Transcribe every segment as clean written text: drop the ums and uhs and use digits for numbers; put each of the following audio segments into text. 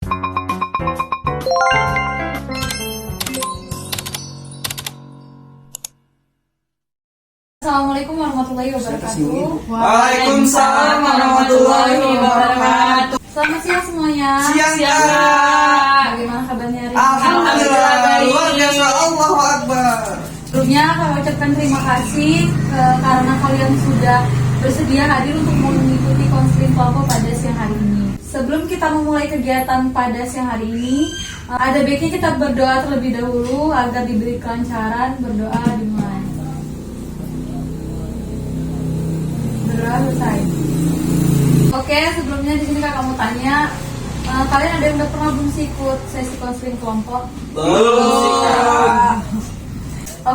Assalamualaikum warahmatullahi wabarakatuh. Waalaikumsalam warahmatullahi wabarakatuh. Selamat siang semuanya. Siang, Kak. Bagaimana kabarnya hari ini? Alhamdulillah, luar biasa, Allahu Akbar. Sebelumnya kami ucapkan terima kasih karena kalian sudah bersedia hadir untuk mengikuti konseling kelompok pada siang hari ini. Sebelum kita memulai kegiatan pada siang hari ini, ada baiknya kita berdoa terlebih dahulu agar diberi kelancaran. Berdoa dimulai. Berdoa selesai. Oke, sebelumnya di sini kakak mau tanya, kalian ada yang udah pernah belum sih ikut sesi konseling kelompok? Belum sih, Kak.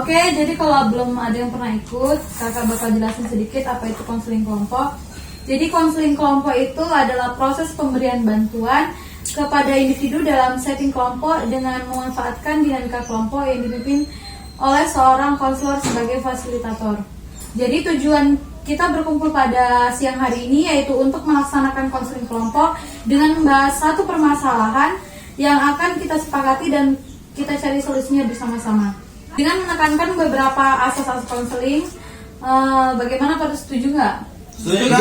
Oke, jadi kalau belum ada yang pernah ikut, kakak bakal jelasin sedikit apa itu konseling kelompok. Jadi konseling kelompok itu adalah proses pemberian bantuan kepada individu dalam setting kelompok dengan memanfaatkan dinamika kelompok yang dipimpin oleh seorang konselor sebagai fasilitator. Jadi tujuan kita berkumpul pada siang hari ini yaitu untuk melaksanakan konseling kelompok dengan membahas satu permasalahan yang akan kita sepakati dan kita cari solusinya bersama-sama. Dengan menekankan beberapa asas-asas konseling, bagaimana, pada setuju nggak? Setuju.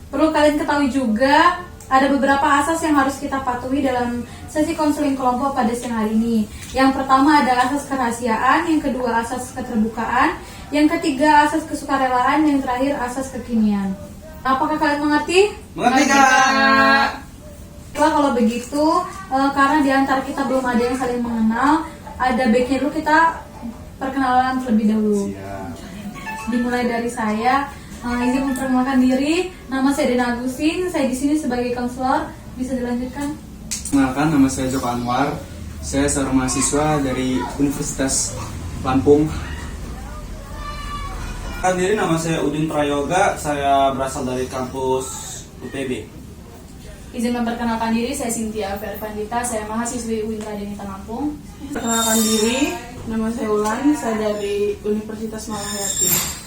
Perlu kalian ketahui juga ada beberapa asas yang harus kita patuhi dalam sesi konseling kelompok pada siang hari ini. Yang pertama ada asas kerahasiaan, yang kedua asas keterbukaan, yang ketiga asas kesukarelaan, yang terakhir asas kekinian. Apakah kalian mengerti? Mengerti, Kak. Wah, kalau begitu, karena di antara kita belum ada yang saling mengenal, ada baiknya dulu kita perkenalan terlebih dahulu. Siap. Dimulai dari saya. Izin memperkenalkan diri. Nama saya Dena Agusin. Saya di sini sebagai konselor. Bisa dilanjutkan? Kenalkan, nama saya Joko Anwar. Saya seorang mahasiswa dari Universitas Lampung. Diri, nama saya Udin Prayoga. Saya berasal dari kampus UPB. Izin memperkenalkan diri, saya Cynthia Vervandita, saya mahasiswi UIN Radenita Lampung. Perkenalkan diri, nama saya Ulan, saya dari Universitas Malahayati.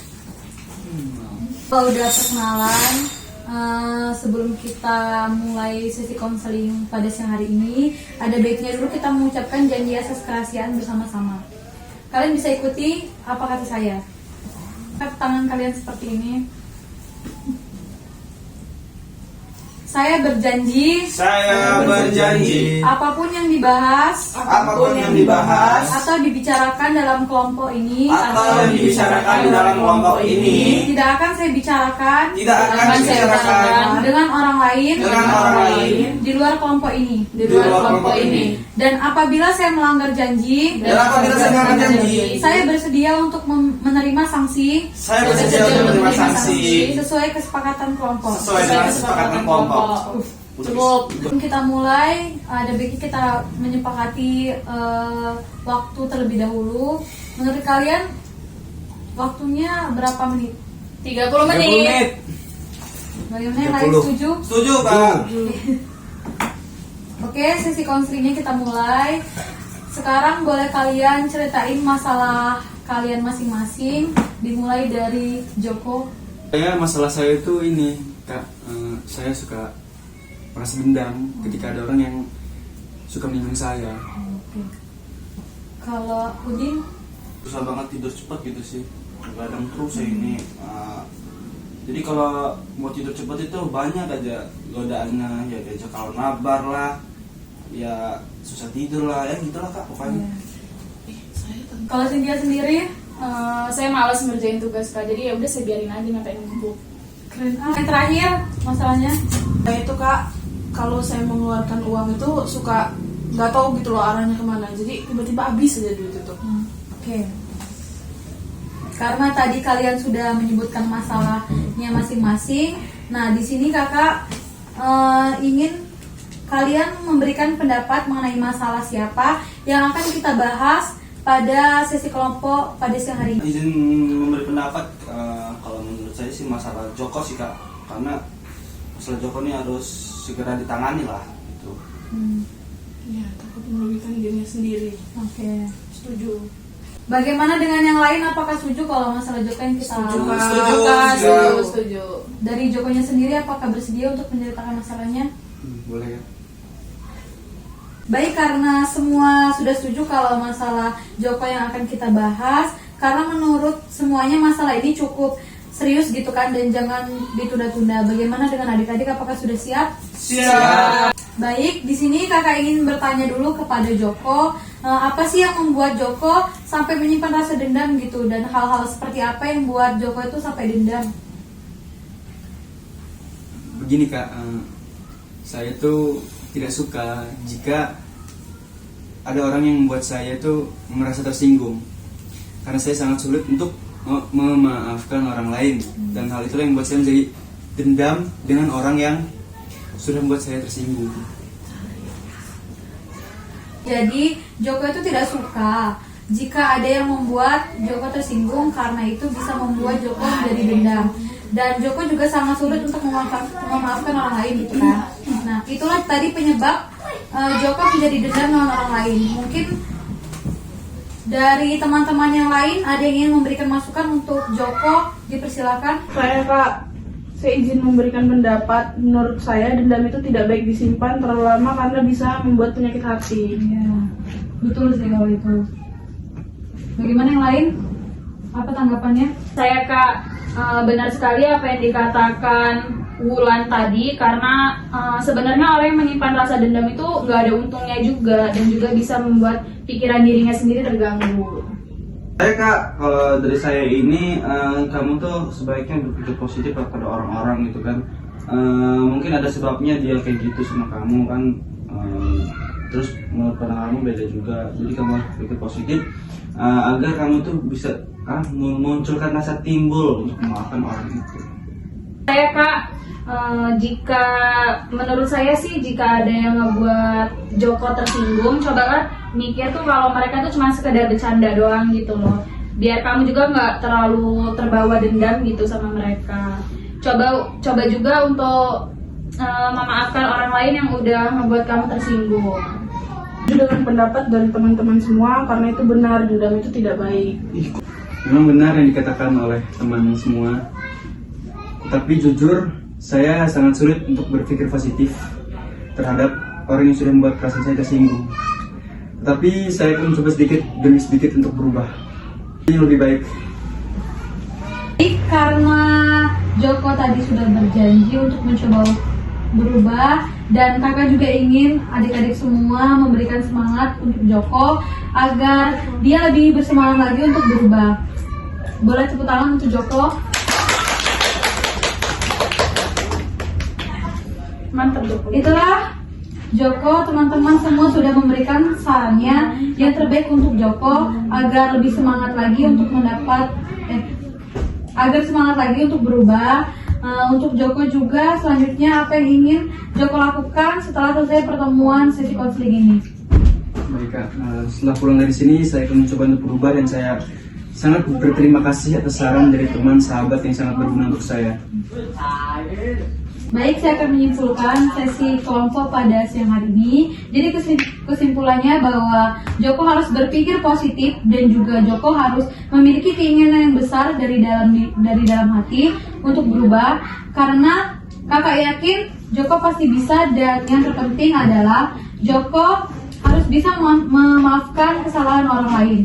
Kalau udah perkenalan, sebelum kita mulai sesi konseling pada siang hari ini, ada baiknya dulu kita mengucapkan janji asas kerahasiaan bersama-sama. Kalian bisa ikuti apa kata saya. Angkat tangan kalian seperti ini. Saya berjanji apapun yang dibahas atau dibicarakan dalam kelompok ini tidak akan saya bicarakan dengan orang lain di luar kelompok ini. Dan apabila saya melanggar janji, saya bersedia untuk menerima sanksi sesuai kesepakatan kelompok. Cukup. Kita mulai, ada baiknya kita menyepakati waktu terlebih dahulu. Menurut kalian waktunya berapa menit? 30 menit. Bagaimana, yang lain setuju? Setuju, Kak. Oke, sesi konselingnya kita mulai. Sekarang boleh kalian ceritain masalah kalian masing-masing. Dimulai dari Joko. Masalah saya itu ini, Kak. Saya suka merasa dendam ketika ada orang yang suka menyinggung saya. Oke. Kalau Udin? Susah banget tidur cepat gitu sih. Kadang terus saya ini. Jadi kalau mau tidur cepat itu banyak aja godaannya, ya diajak kawan mabar lah, ya susah tidur lah, ya gitulah Kak pokoknya. Kalau Cynthia sendiri? Saya malas ngerjain tugas, Kak. Jadi ya udah saya biarin aja, ngapain numpuk. Keren. Yang terakhir masalahnya? Nah itu Kak, kalau saya mengeluarkan uang itu suka nggak tahu gitu loh arahnya kemana. Jadi tiba-tiba habis aja duit itu. Oke. Karena tadi kalian sudah menyebutkan masalahnya masing-masing. Nah, di sini kakak ingin kalian memberikan pendapat mengenai masalah siapa yang akan kita bahas pada sesi kelompok pada siang hari ini. Izin memberi pendapat, kalau menurut saya sih masalah Joko sih Kak, karena masalah Joko ini harus segera ditangani lah gitu. Iya, takut merugikan dirinya sendiri. Oke. Setuju. Bagaimana dengan yang lain? Apakah setuju kalau masalah Joko yang kita Setuju. Dari Jokonya sendiri, apakah bersedia untuk menceritakan masalahnya? Boleh ya? Baik, karena semua sudah setuju kalau masalah Joko yang akan kita bahas, karena menurut semuanya masalah ini cukup serius gitu kan, dan jangan ditunda-tunda. Bagaimana dengan adik-adik, apakah sudah siap? Siap. Baik, di sini kakak ingin bertanya dulu kepada Joko, apa sih yang membuat Joko sampai menyimpan rasa dendam gitu, dan hal-hal seperti apa yang membuat Joko itu sampai dendam? Begini Kak, saya tuh tidak suka jika ada orang yang membuat saya itu merasa tersinggung, karena saya sangat sulit untuk memaafkan orang lain, dan hal itulah yang membuat saya menjadi dendam dengan orang yang sudah membuat saya tersinggung. Jadi Joko itu tidak suka jika ada yang membuat Joko tersinggung, karena itu bisa membuat Joko menjadi dendam. Dan Joko juga sangat sulit untuk memaafkan orang lain gitu kan. Nah, itulah tadi penyebab Joko menjadi dendam dengan orang lain. Mungkin dari teman-teman yang lain ada yang ingin memberikan masukan untuk Joko, dipersilakan. Saya izin memberikan pendapat. Menurut saya dendam itu tidak baik disimpan terlalu lama karena bisa membuat penyakit hati. Iya, betul sih kalau itu. Bagaimana yang lain? Apa tanggapannya? Saya Kak, benar sekali apa yang dikatakan Wulan tadi, karena sebenarnya orang yang menyimpan rasa dendam itu nggak ada untungnya juga, dan juga bisa membuat pikiran dirinya sendiri terganggu. Saya Kak, kalau dari saya ini, kamu tuh sebaiknya berpikir positif kepada orang-orang gitu kan. Mungkin ada sebabnya dia kayak gitu sama kamu kan. Terus menurut pandangan kamu beda juga. Jadi kamu harus berpikir positif agar kamu tuh bisa memunculkan rasa timbul untuk memaafkan orang itu. Saya Kak, jika menurut saya sih, jika ada yang ngebuat Joko tersinggung, cobalah mikir tuh kalau mereka tuh cuma sekedar bercanda doang gitu loh, biar kamu juga nggak terlalu terbawa dendam gitu sama mereka. Coba juga untuk memaafkan orang lain yang udah ngebuat kamu tersinggung. Dengan pendapat dari teman-teman semua, karena itu benar, dendam itu tidak baik. Memang benar yang dikatakan oleh teman semua, tapi jujur saya sangat sulit untuk berpikir positif terhadap orang yang sudah membuat perasaan saya tersinggung. Tapi saya pun mencoba sedikit demi sedikit untuk berubah. Ini lebih baik. Karena Joko tadi sudah berjanji untuk mencoba berubah, dan kakak juga ingin adik-adik semua memberikan semangat untuk Joko agar dia lebih bersemangat lagi untuk berubah. Boleh tepuk tangan untuk Joko. Mantap Joko. Itulah Joko, teman-teman semua sudah memberikan sarannya yang terbaik untuk Joko agar lebih semangat lagi untuk agar semangat lagi untuk berubah. Untuk Joko juga selanjutnya apa yang ingin Joko lakukan setelah selesai pertemuan sesi konseling ini? Baik Kak, setelah pulang dari sini saya akan mencoba untuk berubah, dan saya sangat berterima kasih atas saran dari teman sahabat yang sangat berguna untuk saya. Baik, saya akan menyimpulkan sesi kelompok pada siang hari ini. Jadi kesimpulannya bahwa Joko harus berpikir positif, dan juga Joko harus memiliki keinginan yang besar dari dalam hati untuk berubah. Karena kakak yakin Joko pasti bisa, dan yang terpenting adalah Joko harus bisa memaafkan kesalahan orang lain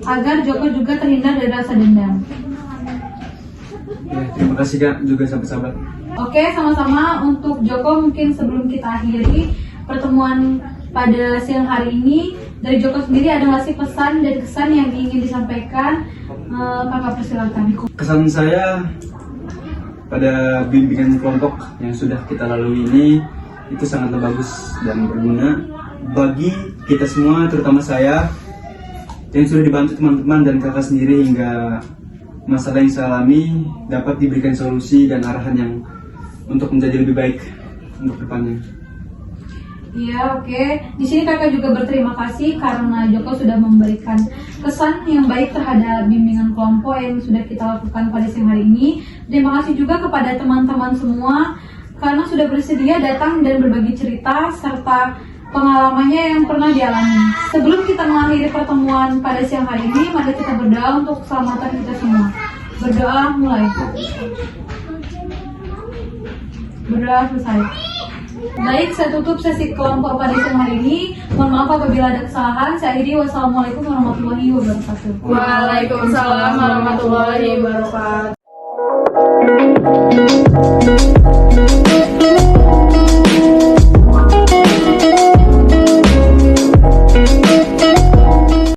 agar Joko juga terhindar dari rasa dendam. Ya, terima kasih Kak, juga sahabat-sahabat. Oke, sama-sama. Untuk Joko, mungkin sebelum kita akhiri pertemuan pada siang hari ini, dari Joko sendiri ada nggak sih pesan dan kesan yang ingin disampaikan? Kakak persilakan. Kesan saya pada bimbingan kelompok yang sudah kita lalui ini itu sangatlah bagus dan berguna bagi kita semua, terutama saya yang sudah dibantu teman-teman dan kakak sendiri hingga masalah yang saya alami dapat diberikan solusi dan arahan yang untuk menjadi lebih baik untuk depannya. Iya, oke. Di sini kakak juga berterima kasih karena Joko sudah memberikan kesan yang baik terhadap bimbingan kelompok yang sudah kita lakukan pada siang hari ini. Terima kasih juga kepada teman-teman semua karena sudah bersedia datang dan berbagi cerita serta pengalamannya yang pernah dialami. Sebelum kita mengakhiri pertemuan pada siang hari ini, mari kita berdoa untuk keselamatan kita semua. Berdoa mulai. Berdoa selesai. Baik, saya tutup sesi kelompok pada siang hari ini. Mohon maaf apabila ada kesalahan. Saya akhiri. Wassalamualaikum warahmatullahi wabarakatuh. Waalaikumsalam warahmatullahi wabarakatuh.